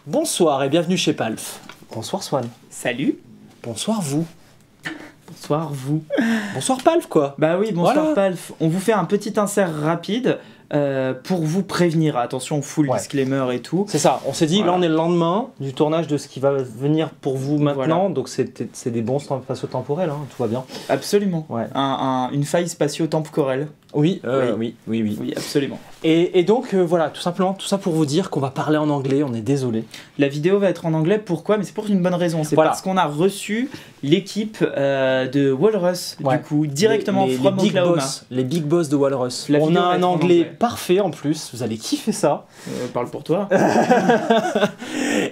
Bonsoir et bienvenue chez Palf. Bonsoir Swan. Salut. Bonsoir vous. Bonsoir vous. Bonsoir Palf quoi. Bah oui, bonsoir Voilà. Palf. On vous fait un petit insert rapide pour vous prévenir. Attention, full disclaimer et tout. C'est ça, on s'est dit Voilà. là on est le lendemain du tournage de ce qui va venir pour vous maintenant, Voilà. donc c'est des bons spatio-temporels, hein, tout va bien. Absolument. Ouais. Une faille spatio-temporelle. Oui, Oui. Oui, absolument. Et donc voilà, tout simplement, tout ça pour vous dire qu'on va parler en anglais, on est désolé. La vidéo va être en anglais, pourquoi? Mais c'est pour une bonne raison. C'est Voilà. parce qu'on a reçu l'équipe de Walrus, Ouais. du coup, directement from big Oklahoma. boss, les big boss de Walrus. La On vidéo a va un être en anglais anglais. parfait en plus, vous allez kiffer ça. Parle pour toi.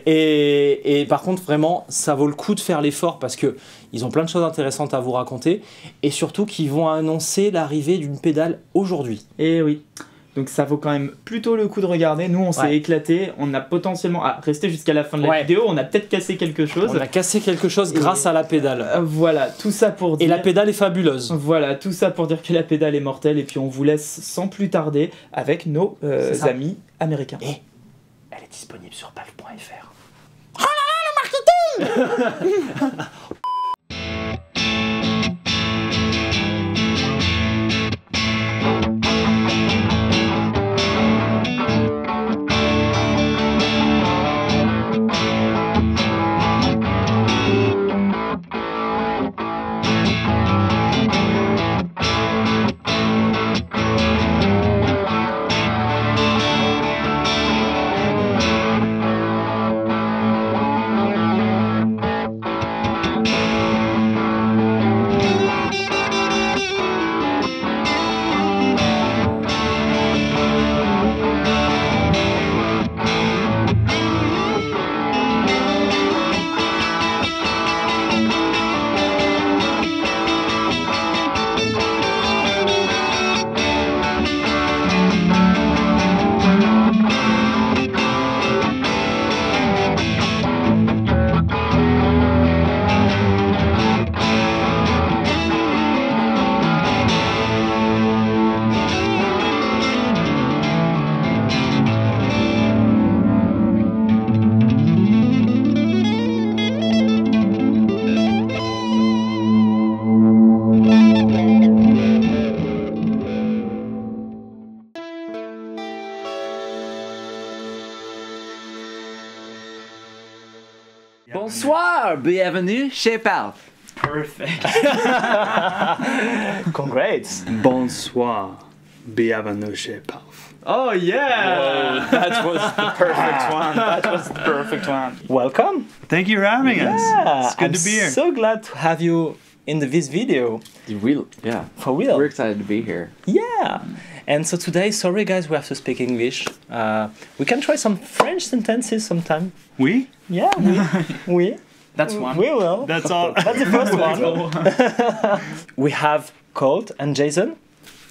Et par contre, vraiment, ça vaut le coup de faire l'effort parce que ils ont plein de choses intéressantes à vous raconter et surtout qu'ils vont annoncer l'arrivée d'une pédale aujourd'hui. Et oui. Donc ça vaut quand même plutôt le coup de regarder. Nous, on s'est Ouais. éclaté. On a potentiellement... Ah, restez jusqu'à la fin de la Ouais. vidéo. On a peut-être cassé quelque chose. On a cassé quelque chose grâce à la pédale. Voilà, tout ça pour Et dire... la pédale est fabuleuse. Voilà, tout ça pour dire que la pédale est mortelle. Et puis on vous laisse sans plus tarder avec nos C'est ça. amis américains. Et elle est disponible sur palf.fr. Bonsoir, bienvenue chez Palf. Perfect. Congrats. Bonsoir, bienvenue chez Palf. Oh yeah! That was the Perfect one. That was the perfect one. Welcome. Thank you for having us. It's good I'm to be here. so glad to have you in this video. Yeah, For real. we're excited to be here. Yeah. And so today, sorry guys, we have to speak English. We can try some French sentences sometime. We? Yeah, we That's one. we will. That's all. That's the first one. We have Colt and Jason,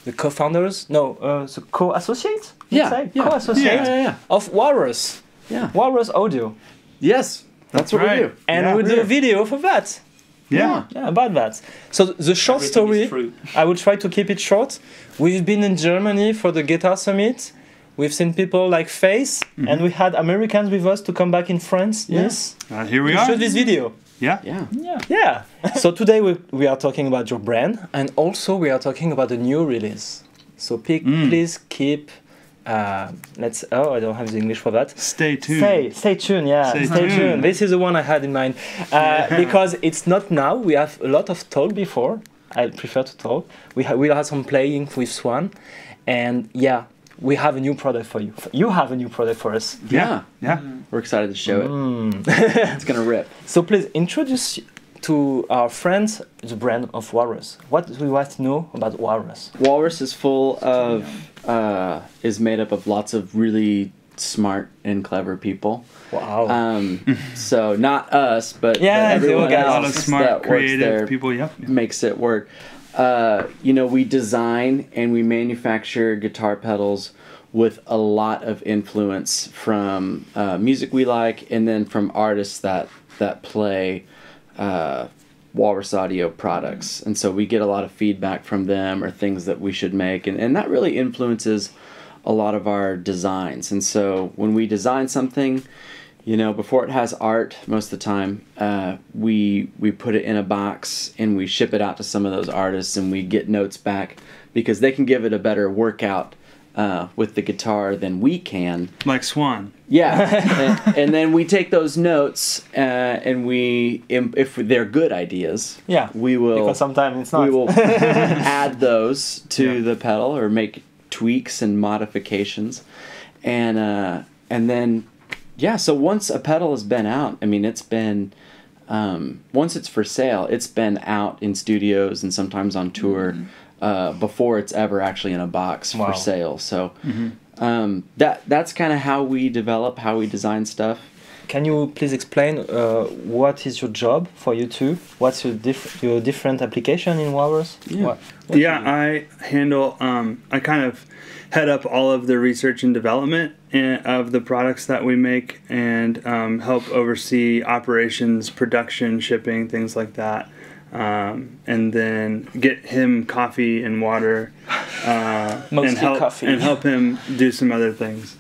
the co-founders, the co-associates? you'd Yeah, say? yeah. Co-associates Yeah. of Walrus. Yeah. Walrus Audio. Yes, that's what right. we do. And Yeah. we do a video for that. Yeah. Yeah, about that. So the short story, I will try to keep it short. We've been in Germany for the Guitar Summit. We've seen people like Face, and we had Americans with us to come back in France. Yeah. Yes, Here we to are. shoot this video. Yeah. Yeah. Yeah. So today we are talking about your brand, and also we are talking about the new release. So please keep. Let's. Oh, I don't have the English for that. Stay tuned. Stay tuned, yeah. Stay Stay tuned. tuned. This is the one I had in mind. Because it's not now. We have a lot of talk before. I prefer to talk. We'll have some playing with Swan. And yeah, we have a new product for you. You have a new product for us. Yeah. Yeah. We're excited to show it. It's gonna rip. So please introduce to our friends the brand of Walrus. What do you want to know about Walrus? Walrus is full of, is made up of lots of really smart and clever people. Wow. So not us, but Yeah, everyone the A lot of else smart, that works creative there people. Yep. makes it work. We design and we manufacture guitar pedals with a lot of influence from music we like, and then from artists that play Walrus Audio products. And so we get a lot of feedback from them or things that we should make, and that really influences a lot of our designs. And so when we design something, You know, before it has art, most of the time, we put it in a box and we ship it out to some of those artists, and we get notes back because they can give it a better workout with the guitar than we can. Like Swan. Yeah, and then we take those notes and if they're good ideas, Yeah, we will. because sometimes it's not. We will add those to Yeah. the pedal or make tweaks and modifications, and then. Yeah, so once a pedal has been out, I mean, it's been, once it's for sale, it's been out in studios and sometimes on tour before it's ever actually in a box Wow. for sale. So that's kind of how we develop, how we design stuff. Can you please explain what is your job for you two? What's your different application in Walrus? Yeah. Yeah, I handle, I kind of head up all of the research and development of the products that we make, and help oversee operations, production, shipping, things like that. And then get him coffee and water, Mostly coffee. and help him do some other things.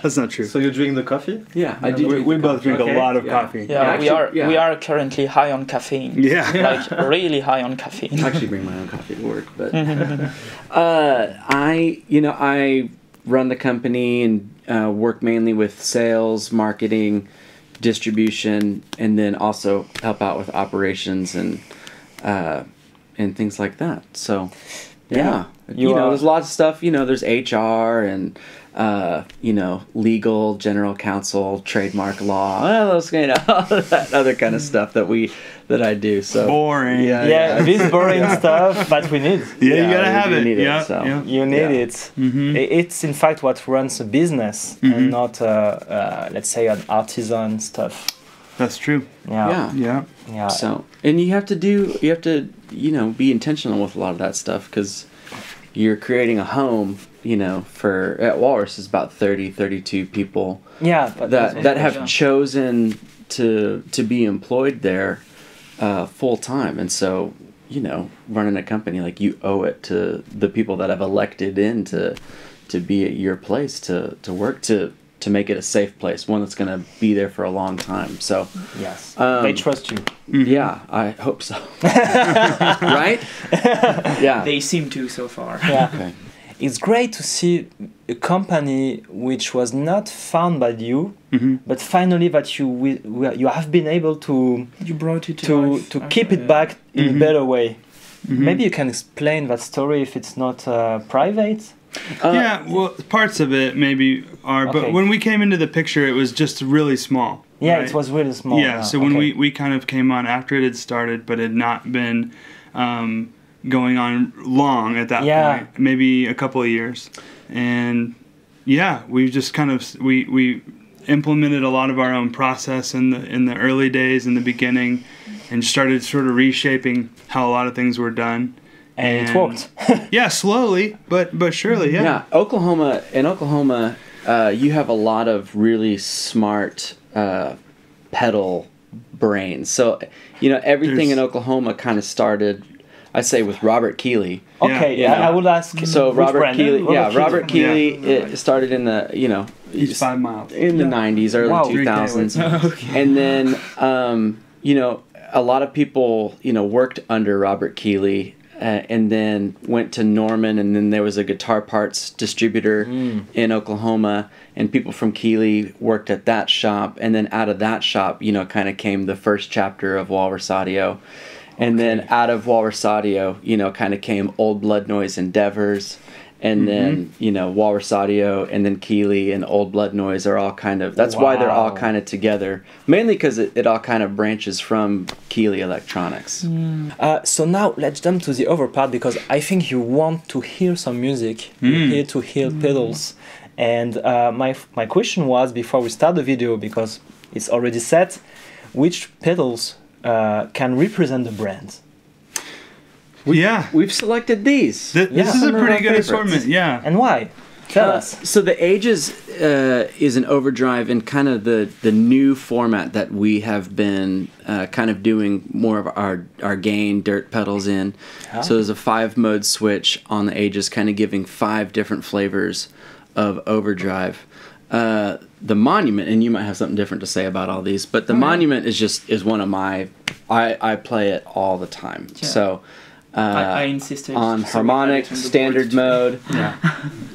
That's not true. So you drink the coffee? Yeah, I do. We both drink Okay. a lot of Yeah. coffee. Yeah, Actually, we are currently high on caffeine. Yeah. Like really high on caffeine. I actually bring my own coffee to work, but I run the company and work mainly with sales, marketing, distribution, and then also help out with operations and things like that. So yeah, You are- there's lots of stuff. You know, there's HR and legal, general counsel, trademark law, those all that other kind of stuff that I do. So Boring. Yeah, this boring stuff, but we need. Yeah, you Yeah, gotta we have do it. need it, Yeah, so. yeah. You need Yeah. it. It's in fact what runs a business and not, let's say, an artisan stuff. That's true. Yeah. Yeah. Yeah. So, and you have to be intentional with a lot of that stuff, because you're creating a home, at Walrus is about 30, 32 people Yeah, but that have Yeah. chosen to be employed there full time. And so, running a company, like, you owe it to the people that have elected in to be at your place to work, to make it a safe place, one that's going to be there for a long time. So, yes, Um, they trust you. yeah, I hope so. Right? Yeah. They seem to so far. Yeah. Okay. It's great to see a company which was not found by you, but finally that you have been able to You brought it to life. keep it back in a better way. Maybe you can explain that story if it's not private. Yeah, well, parts of it maybe are, Okay. but when we came into the picture, it was just really small. Yeah, right? it was really small. Yeah, so when okay. we kind of came on after it had started, but had not been going on long at that Yeah. point, maybe a couple of years. And yeah, we just kind of we implemented a lot of our own process in the early days, in the beginning, and started sort of reshaping how a lot of things were done. and it worked. Yeah, slowly, but surely, yeah. Yeah, Oklahoma, you have a lot of really smart pedal brains. So, everything in Oklahoma kind of started, I say, with Robert Keeley. Okay, Yeah. I would ask. So which Robert brand? Keeley, Robert Keeley, Yeah. it started in the, He's 5 miles. in the 90s, early Wow. 2000s. And then, a lot of people, worked under Robert Keeley, and then went to Norman, and then there was a guitar parts distributor in Oklahoma, and people from Keeley worked at that shop, and then out of that shop, kind of came the first chapter of Walrus Audio. And then out of Walrus Audio, kind of came Old Blood Noise Endeavors, and then, Walrus Audio, and then Keeley and Old Blood Noise are all kind of, that's why they're all Wow. kind of together. Mainly because it all kind of branches from Keeley Electronics. So now let's jump to the other part, because I think you want to hear some music. You're here to hear pedals. And my question was, before we start the video, because it's already set, which pedals can represent the brand? Yeah. We've selected these. This Yeah. is a Some of pretty our good favorites. assortment, yeah. And why? Tell us. So the Ages is an overdrive in kind of the new format that we have been kind of doing more of our gain dirt pedals in. Ah. So there's a 5-mode switch on the Ages, kind of giving 5 different flavors of overdrive. the Monument, and you might have something different to say about all these, but the Monument is one of my. I play it all the time. Yeah. So. I insisted on harmonic standard mode,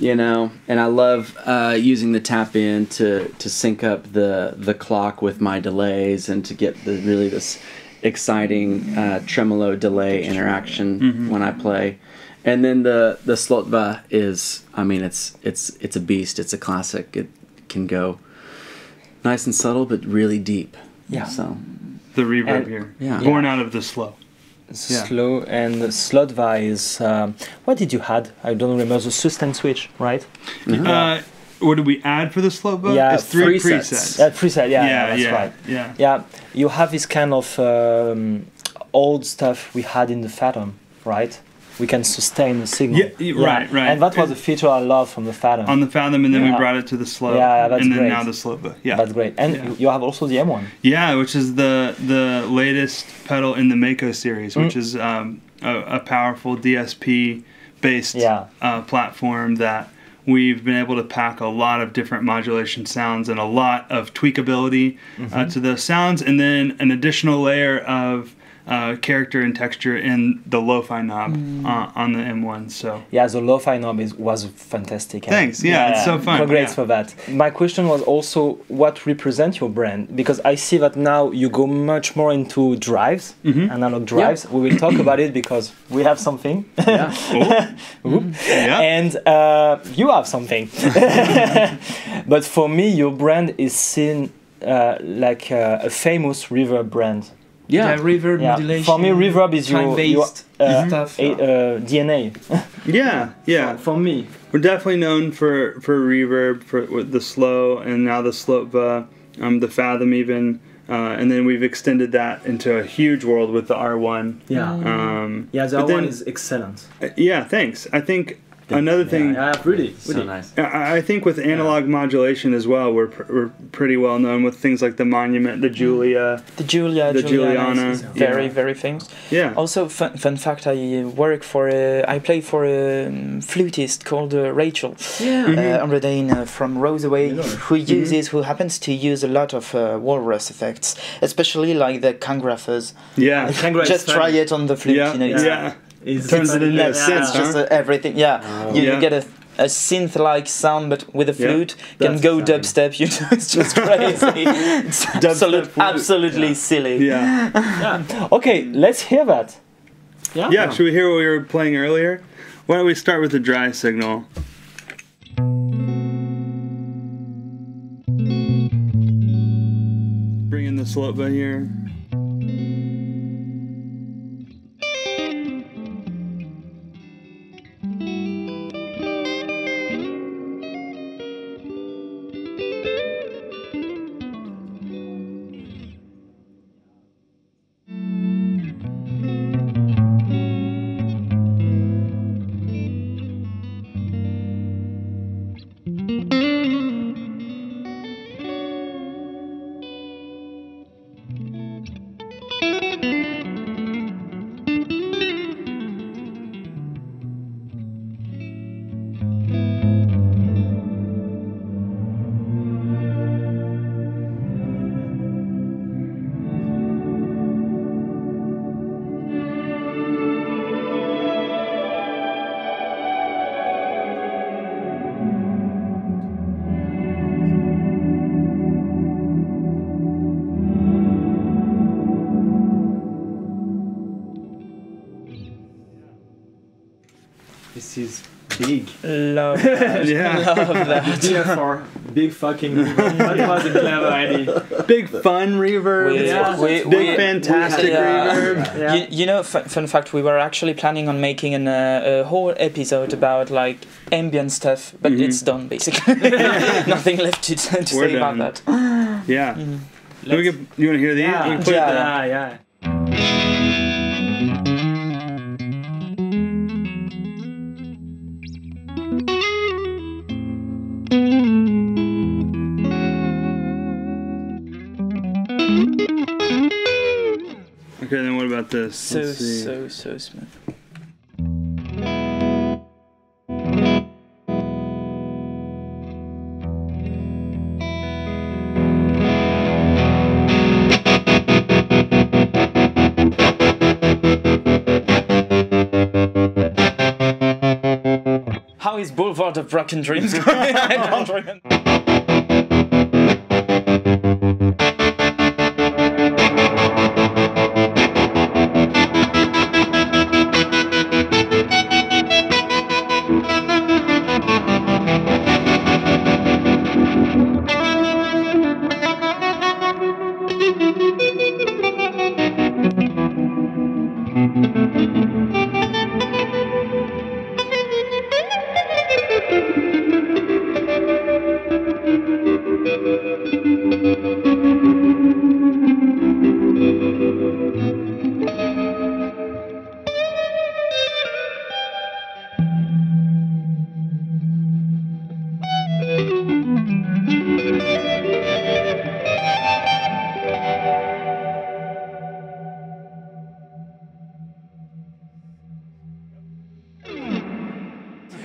you know, and I love using the tap in to sync up the clock with my delays and to get this exciting tremolo delay interaction when I play. And then the Slotba is, I mean, it's a beast. It's a classic. It can go nice and subtle, but really deep. Yeah. So The reverb And- here, yeah. born out of the slow. Slow and Slotva is what did you add? I don't remember the sustain switch, right? What did we add for the slow book? Yeah, It's three presets. presets. Preset, yeah, that's right. Yeah. Yeah, you have this kind of old stuff we had in the Phantom, right? We can sustain the signal. Right. And that was a feature I love from the Phantom. On the Fathom, and then we Yeah. brought it to the slow. Yeah, that's and then great. now the slow book. Yeah. That's great. And Yeah. you have also the M1. Yeah, which is the latest pedal in the Mako series, which is a powerful DSP based platform that we've been able to pack a lot of different modulation sounds and a lot of tweakability to those sounds, and then an additional layer of character and texture in the lo-fi knob on the M1. So Yeah, the lo-fi knob was fantastic. Thanks. Yeah, it's so fun. Congrats Yeah. for that. My question was also what represents your brand, because I see that now you go much more into drives, analog drives. We will talk about it because we have something. yeah. And you have something. But for me, your brand is seen like a famous reverb brand. Yeah, reverb Yeah. modulation. For me, reverb is your time-based stuff. DNA. Yeah. For me. We're definitely known for reverb, with the slow, and now the Slotva, the Fathom even, and then we've extended that into a huge world with the R1. Yeah. Yeah, the but R1 then- is excellent. Yeah, thanks. I think another thing. Yeah, really. So nice. I think with analog modulation as well, we're pretty well known with things like the Monument, the Julia. The Juliana Juliana, is very, yeah. very famous. Yeah. Also, fun fact, I play for a flutist called Rachel Amradane from Roseaway, who happens to use a lot of walrus effects, especially like the Kangraphers. Yeah. Just try it on the flute, Yeah. you know. It's, Yeah. It's Turns it into a it's synth, just huh? everything. Yeah, you Yeah. get a synth-like sound, but with a flute. Can That's go exciting. dubstep. You know, it's just crazy. It's absolutely silly. Yeah. Okay, let's hear that. Yeah. Should we hear what we were playing earlier? Why don't we start with the dry signal? Bring in the Slotva here. This is big. Love that. Yeah. Love that. for big fucking. That was a clever idea. Big fun reverb. Big fantastic reverb. Yeah. You know, fun fact, we were actually planning on making a whole episode about like ambient stuff, but it's done basically. Nothing left to We're say done. about that. Yeah. You want to hear these? We can play the- Yeah. Okay, then what about this? So Let's see. so smooth. How is Boulevard of Broken Dreams going? I don't remember.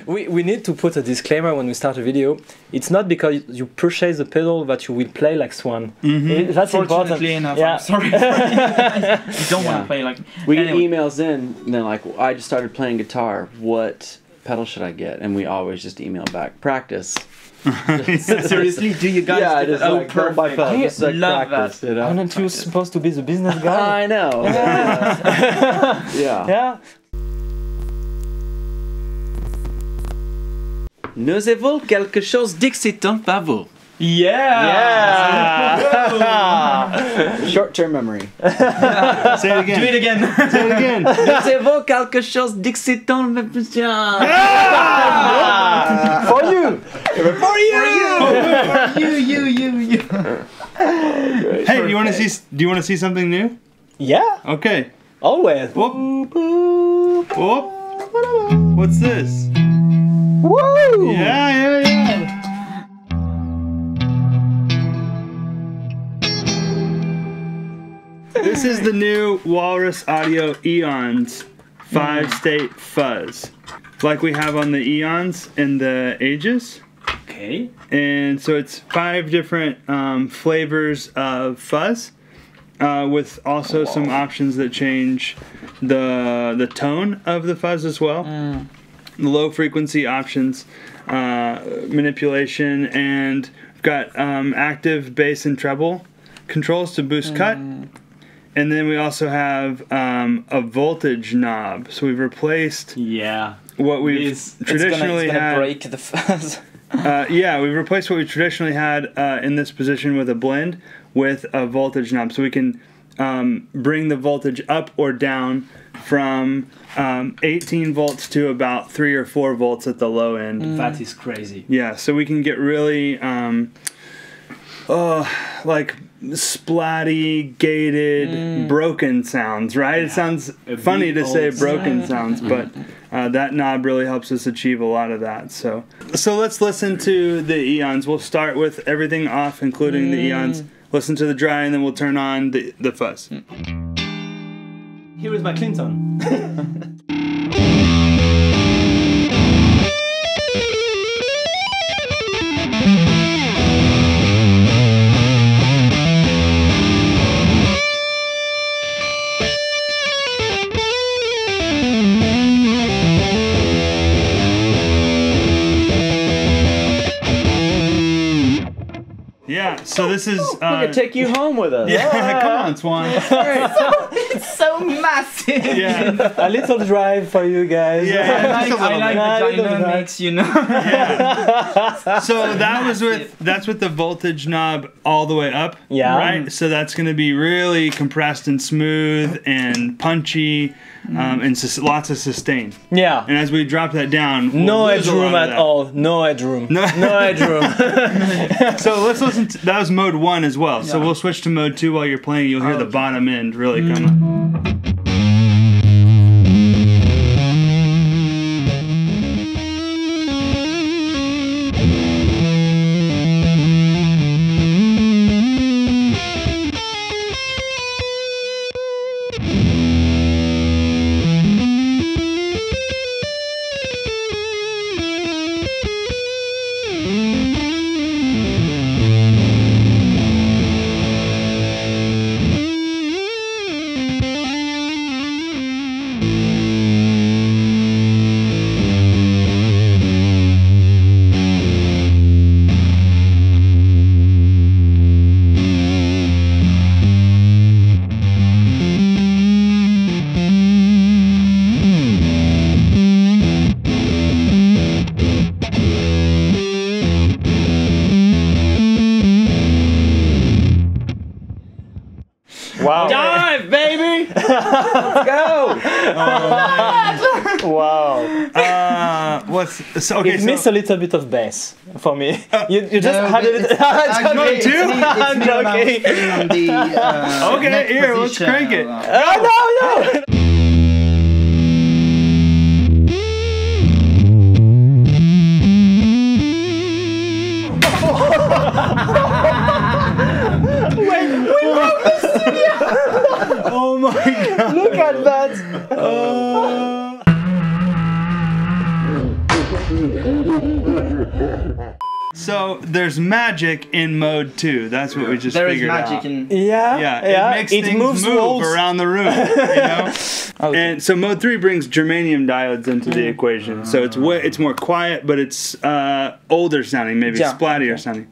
We need to put a disclaimer when we start a video. It's not because you purchase the pedal that you will play like Swan. That's important. Fortunately enough, Yeah. I'm sorry. You don't want to play like. We Anyway. get emails in, and they're like, I just started playing guitar. What pedal should I get? And we always just email back, practice. Seriously, do you guys? Yeah, do just that? like, pedal by pedal, I just like love practice, you know? Aren't you supposed to be the business guy? I know. Yeah. Yeah. Nous avons quelque chose d'excitant par vous. Yeah. Short-term memory. Say it again. Do it again. Say it again. Nous avons quelque chose d'excitant. For you. You. Hey, do you want to see? Do you want to see something new? Yeah. Okay. Always. Whoop. Whoop. What's this? Woo! Yeah. This is the new Walrus Audio Eons 5-state fuzz, like we have on the Eons and the Aegis. Okay. And so it's 5 different flavors of fuzz, with also some options that change the tone of the fuzz as well. The low frequency options, manipulation, and we've got active bass and treble controls to boost cut. And then we also have a voltage knob. So we've replaced Yeah. what we've traditionally it's gonna had. break the fuzz. Yeah, we've replaced what we traditionally had in this position with a blend with a voltage knob. So we can bring the voltage up or down from 18 volts to about 3 or 4 volts at the low end. That is crazy. Yeah, so we can get really like splatty, gated, broken sounds, right? It sounds funny to say broken sounds, but that knob really helps us achieve a lot of that. So let's listen to the Eons. We'll start with everything off, including the Eons. Listen to the dry, and then we'll turn on the fuzz. Here is my Clinton. Yeah, so this is... We're going to take you home with us. Yeah, come on, Swan. It's so massive. Yeah. A little drive for you guys. Yeah, just a I little like bit. the dynamics, you know. So that's with the voltage knob all the way up. Yeah. Right. So that's going to be really compressed and smooth and punchy, and lots of sustain. Yeah. And as we drop that down, we'll No lose a headroom lot of at that. all. No headroom. No headroom. So let's listen. That was mode 1 as well. So Yeah. we'll switch to mode 2 while you're playing. You'll hear the bottom end really come up. Wow. Dive, baby! Let's go! Wow. Okay, It missed a little bit of bass for me. You just No, had but a little. it's I'm Mode joking. two? I'm joking. On the, Okay, neck here, let's position, crank it. No. Oh my god. Look at that. So there's magic in mode 2. That's what we just There is figured magic out. in. Yeah, it makes things moves move walls. around the room, you know? Okay. And so mode 3 brings germanium diodes into the equation. So it's more quiet, but it's older sounding, maybe Yeah. splattier sounding.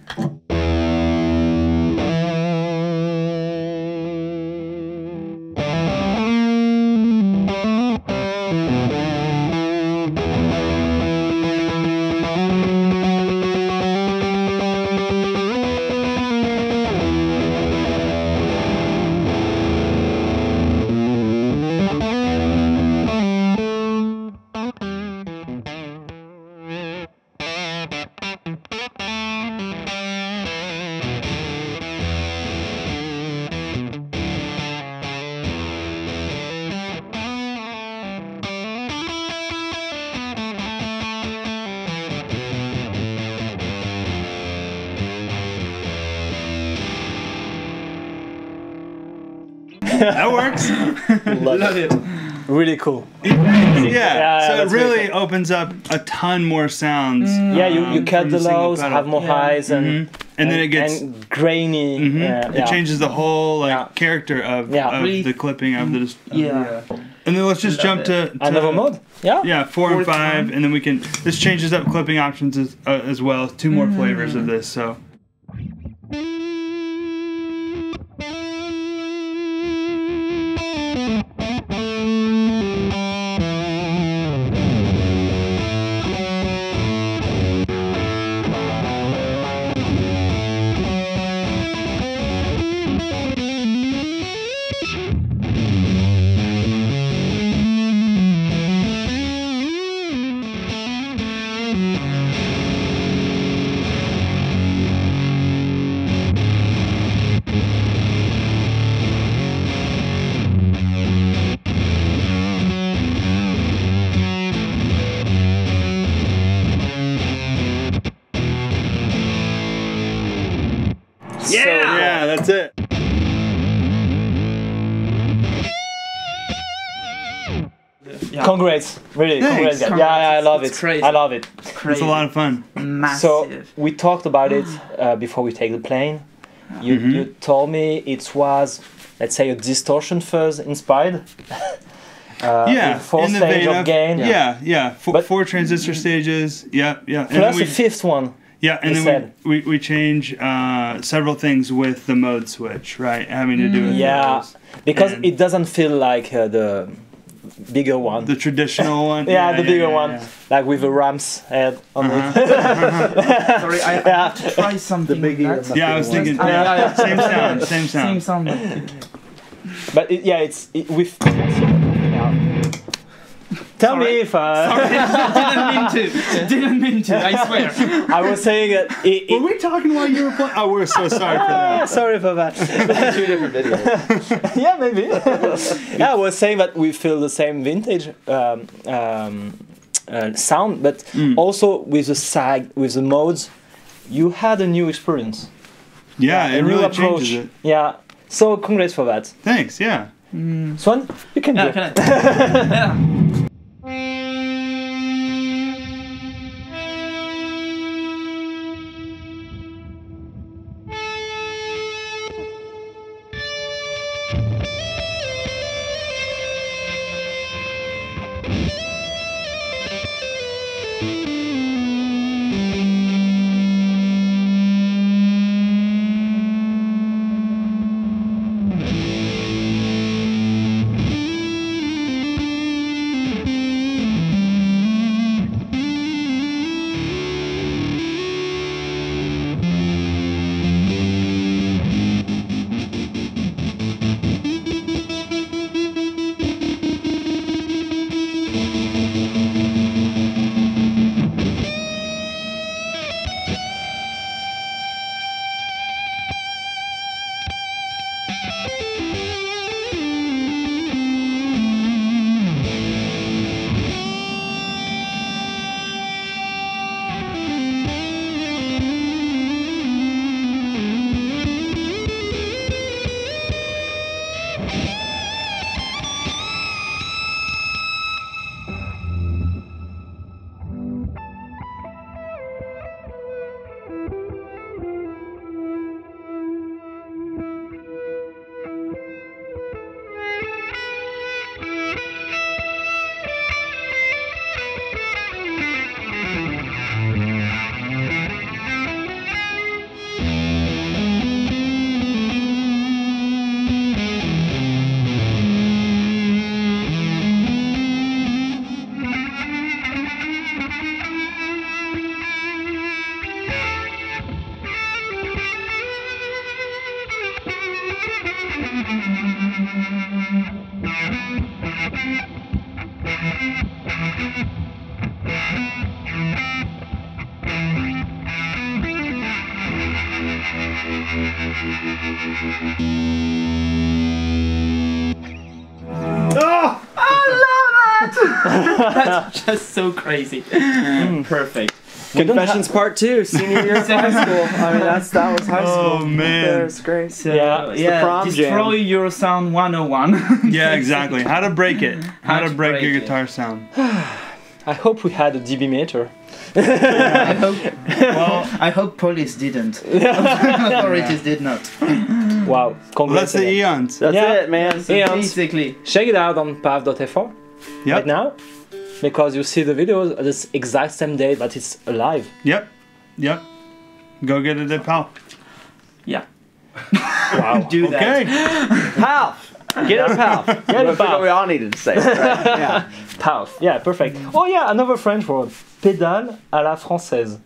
That works. Love it. Really cool. Yeah, so it that's really opens up a ton more sounds. Yeah, you cut from the the single lows, pedal. have more highs, and And then it gets and grainy. it changes the whole Yeah. character of Really- the clipping of the. Yeah. And then let's just jump to Another mode. Yeah. Yeah, 4 and Fourth 5, one. and then we can. This changes up clipping options as well. 2 more flavors of this. So. Yeah, that's it. Congrats, really, Thanks. congrats, guys. Yeah, I love It's it. crazy. I love it. It's a lot of fun. Massive. So we talked about it before we take the plane. You told me it was, let's say, a distortion fuzz inspired. Yeah, with 4 in the stage vein of gain. Yeah. But- 4 transistor stages. Yeah. And then Plus we, a 5th one. yeah, and you then we change several things with the mode switch, right? Having to do with Yeah, those. because And- it doesn't feel like the bigger one. The traditional one. yeah, the bigger yeah, one, yeah. like with a ram's head on it. Sorry, I Yeah. have to try something. biggie with and that. the- Yeah, I was thinking. Yeah, Yeah, yeah. same sound. Same Same sound. sound. But it's with. Yeah. Tell me if Didn't mean to. I swear. I was saying that. Were we talking while you were playing? Oh, we're so sorry for that. Sorry for that. 2 different videos. Yeah, maybe. Yeah, I was saying that we feel the same vintage sound, but also with the sag, with the modes, you had a new experience. Yeah, a it new really approach. changes it. Yeah. So congrats for that. Thanks. Yeah. Swan, you can do Yeah, it. can I? Yeah. That's just so crazy. Perfect. Confessions Part 2, senior year of high school. I mean, that was high school. Oh, man. That's great. So, Yeah, it's the prom destroy jam. your sound 101. Yeah, exactly. How to break it. How to break your break it. guitar sound. I hope we had a dB meter. I hope, Well, I hope police didn't. Authorities did not. Wow, congrats. that's the again. eons. That's Yeah. it, man. Yeah. Basically. Check it out on pav.fr Yep. right now, because you see the videos at this exact same day that it's alive. Yep. Yep. Go get it at PAL. Yeah. Wow. Do that. Okay. Palf! Get a Palf. Get a Palf. We all needed to say it, right? Yeah. Pow. Yeah, perfect. Oh yeah, another French word. Pédale à la française.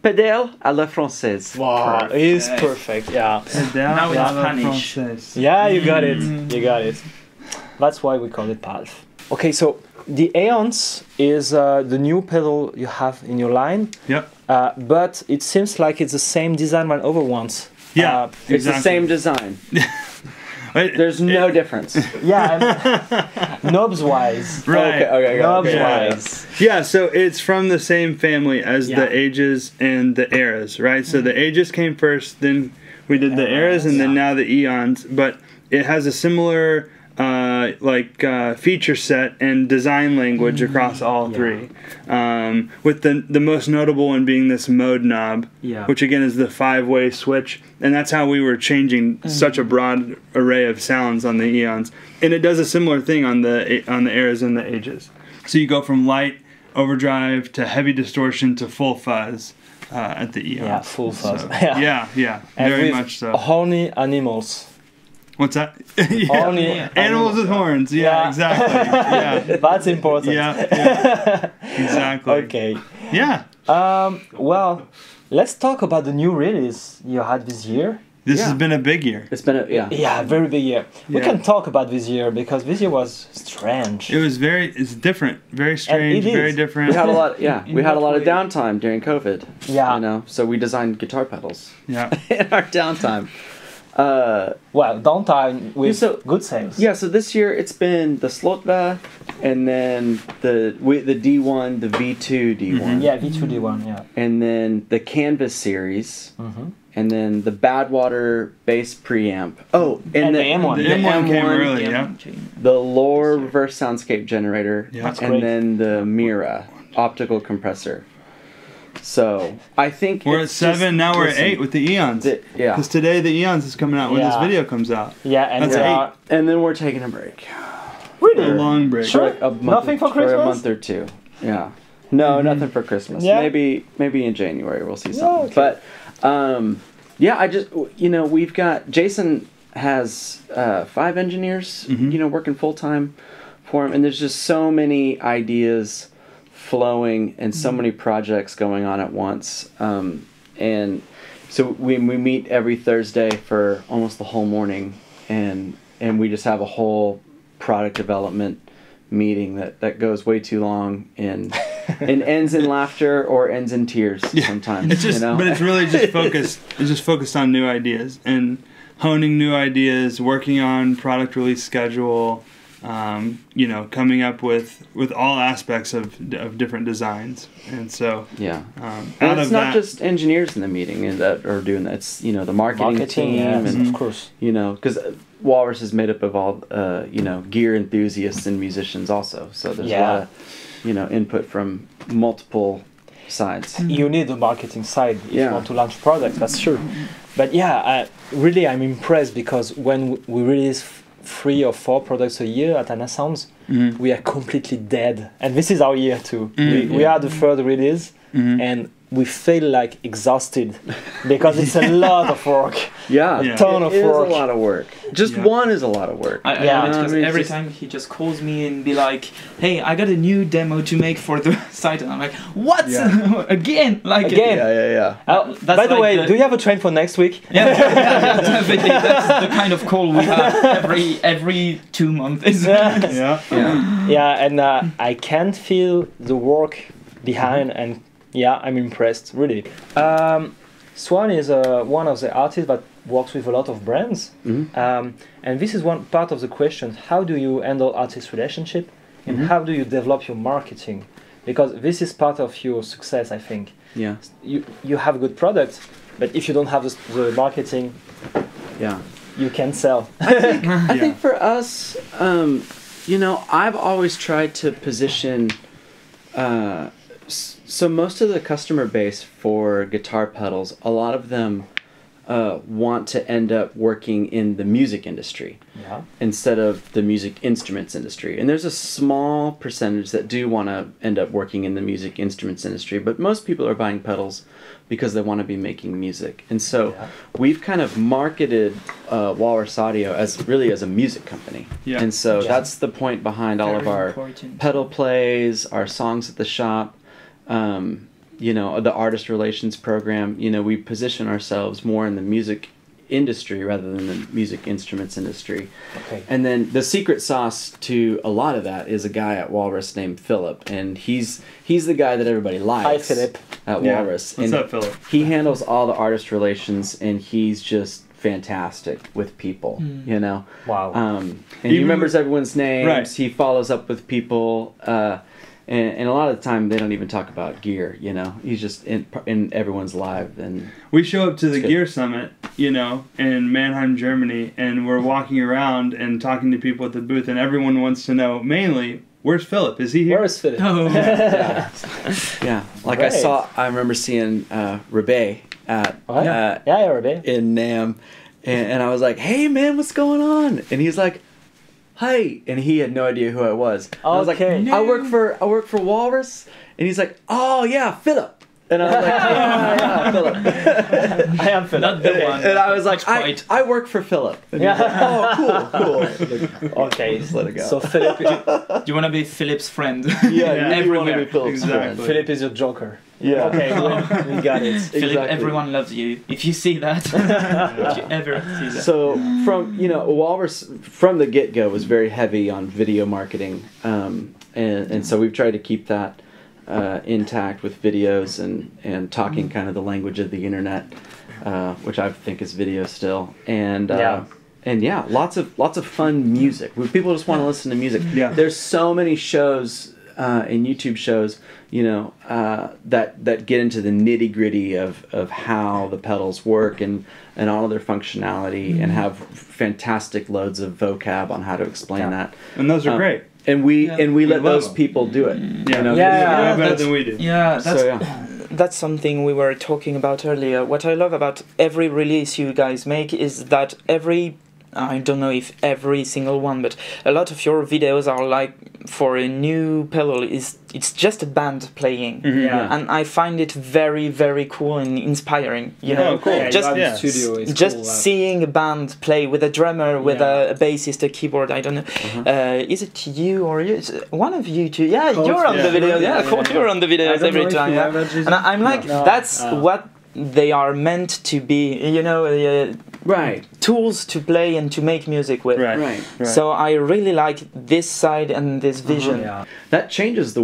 Pédale à la française. Wow, it's perfect. Yeah. Now it's Yeah. Spanish. Yeah, you got it. You got it. That's why we call it PALF. Okay, so the Aeons is the new pedal you have in your line, Yep. but it seems like it's the same design than other ones. Yeah. It's the Exactly. same design. Wait, There's no difference. Yeah, knobs wise. Right. Okay. Knobs Yeah. wise. Yeah, so it's from the same family as Yeah. the Ages and the Eras, right? So the Ages came first, then we did the Eras, and then now the Eons. But it has a similar feature set and design language across all three. With the most notable one being this mode knob, Yeah. which again is the 5-way switch, and that's how we were changing such a broad array of sounds on the Eons. And it does a similar thing on the Eras and the Ages. So you go from light overdrive to heavy distortion to full fuzz at the Eons. Yeah, full fuzz. So, Yeah. yeah, And very with much so. horny animals. What's that? Yeah. Horny Animals with horns. Yeah, Yeah. exactly. Yeah. That's important. Yeah, exactly. Okay. Yeah. Well, let's talk about the new release you had this year. This Yeah. has been a big year. It's been Yeah, very big year. We Yeah. can talk about this year because this year was strange. It was it's different, very strange, it very is. different. We had a lot. Yeah, In we had a what lot of way? downtime during COVID. Yeah. You know, so we designed guitar pedals Yeah. in our downtime. Well, downtime with So- good sales. Yeah, so this year it's been the Slotva, and then the D1, the V2 D1, Yeah, V2D1, yeah. and then the Canvas series, Mhm. and then the Badwater bass preamp. Oh, And the M1. The M1 came early, yeah. the Lore reverse soundscape generator, Yeah. That's and great. then the Mira optical compressor. So I think We're at it's just- 7, now we're at listen, 8 with the Eons. Yeah, Because today the Eons is coming out when this Yeah. video comes out. Yeah, and That's we eight. are and then we're taking a break. A really long break. Sure. For a month Nothing for a Christmas? month or two. Yeah. No, nothing for Christmas. Yeah. Maybe in January we'll see Yeah, something. okay. But yeah, I just we've got Jason has 5 engineers, working full time for him, and there's just so many ideas flowing and so many projects going on at once. And so we meet every Thursday for almost the whole morning, and we just have a whole product development meeting that goes way too long and ends in laughter or ends in tears sometimes. It's just, you know? but it's really just focused. It's just focused on new ideas and honing new ideas, working on product release schedule. Coming up with all aspects of different designs, and so yeah. out And it's of not that, just engineers in the meeting and that are doing that. It's the marketing team yes, and of course. because Walrus is made up of all gear enthusiasts and musicians also. So there's a lot of input from multiple sides. You need the marketing side if Yeah. you want to launch products, that's sure. But yeah, really I'm impressed because when we release 3 or 4 products a year at Anna Sounds, we are completely dead. And this is our year too. We are the third release and we feel like exhausted because it's a lot of work. Yeah, Yeah. Ton of it work. is a lot of work. Just Yeah. one is a lot of work. I Yeah. love it because I mean, every just- time he just calls me and be like, "Hey, I got a new demo to make for the site," and I'm like, "What? Yeah. Again? Like Again. Yeah. By the like way, the- do you have a train for next week? Yeah, definitely. That's the kind of call we have every 2 months. yeah, Yeah. Yeah, and I can feel the work behind, and yeah, I'm impressed, really. Swan is one of the artists that works with a lot of brands. And this is one part of the question: how do you handle artist relationship, and how do you develop your marketing? Because this is part of your success, I think. Yeah. You have a good product, but if you don't have the marketing, you can't sell. I think for us, you know, I've always tried to position. So most of the customer base for guitar pedals, a lot of them want to end up working in the music industry instead of the music instruments industry. And there's a small percentage that do want to end up working in the music instruments industry, but most people are buying pedals because they want to be making music. And so we've kind of marketed Walrus Audio as really as a music company. Yeah. And so that's the point behind all of our pedal plays, our songs at the shop, you know, the artist relations program. You know, we position ourselves more in the music industry rather than the music instruments industry. Okay. And then the secret sauce to a lot of that is a guy at Walrus named Philip, and he's the guy that everybody likes. Hi, Philip. At Walrus. What's up, Philip? He handles all the artist relations, and he's just fantastic with people. You know. Wow. And he remembers everyone's names. Right. He follows up with people. And a lot of the time they don't even talk about gear, you know. He's just in everyone's life. And we show up to the Gear Summit, you know, in Mannheim, Germany, and we're walking around and talking to people at the booth, and everyone wants to know mainly, where's Philip? Is he here? Where is Philip? Oh. Yeah. Like Great. I remember seeing Rebay at Rebay in NAMM, and I was like, hey man, what's going on? And he's like, hi, and he had no idea who I was. And I was like, I work for Walrus, and he's like, oh yeah, Philip. And I was like, yeah, Philip. I am Philip. Not the one. And I was like, I work for Philip. And he's like, oh, cool. Like, okay, just let it go. So Philip, you want to be Philip's friend? Yeah, you want to be everywhere. Philip's friend. Philip is your joker. Yeah. Okay, we got it. Philip, Exactly. everyone loves you. If you see that, if you ever see that. So from Walrus from the get-go was very heavy on video marketing, and so we've tried to keep that intact with videos and talking kind of the language of the internet, which I think is video still, and lots of fun music. People just want to listen to music. Yeah. There's so many shows and YouTube shows, you know, that get into the nitty gritty of how the pedals work and all of their functionality, and have fantastic loads of vocab on how to explain that. And those are great. And we let those them. people do it. Yeah, You know? yeah, better than we do. Yeah, that's That's something we were talking about earlier. What I love about every release you guys make is that I don't know if every single one, but a lot of your videos are like, for a new pedal, it's just a band playing. And I find it very, very cool and inspiring, you know. Cool. Yeah, Just studio is just cool, seeing a band play with a drummer, with a bassist, a keyboard, I don't know. Is it you or you? It's one of you two. Yeah, you're on the videos. You're on the videos every time. And I'm like, that's what they are meant to be, you know, Right. tools to play and to make music with. Right. So I really like this side and this vision. That changes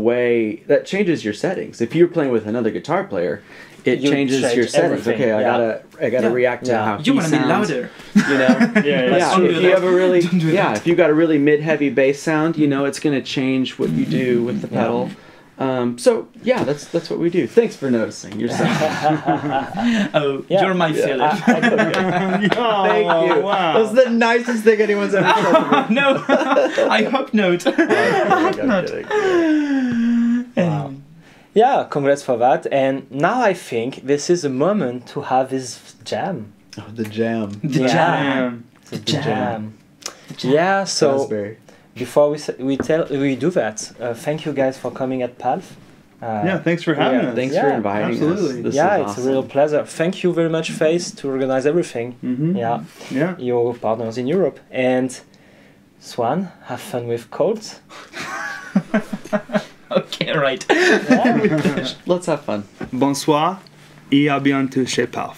your settings. If you're playing with another guitar player, it You changes change your settings. everything. Okay, I gotta react to how you he want to be sounds. louder. You know, Don't if do you that. have a really, Don't do that. if you got a really mid-heavy bass sound, you know, it's gonna change what you do with the pedal. So yeah, that's what we do. Thanks for noticing. You're so You're my Philip. Thank you. Wow. That's the nicest thing anyone's ever said to me. No, I hope not. Yeah, congrats for that. And now I think this is a moment to have this jam. Oh, the jam. The jam. The jam. Yeah, so Raspberry. before we do that, thank you guys for coming at PALF. Thanks for having us. Thanks for inviting absolutely. us. This Yeah, is it's awesome. a real pleasure. Thank you very much, Face, to organize everything. Yeah. Your partners in Europe. And Swan, have fun with Colt. Okay, right. Let's have fun. Bonsoir et à bientôt chez PALF.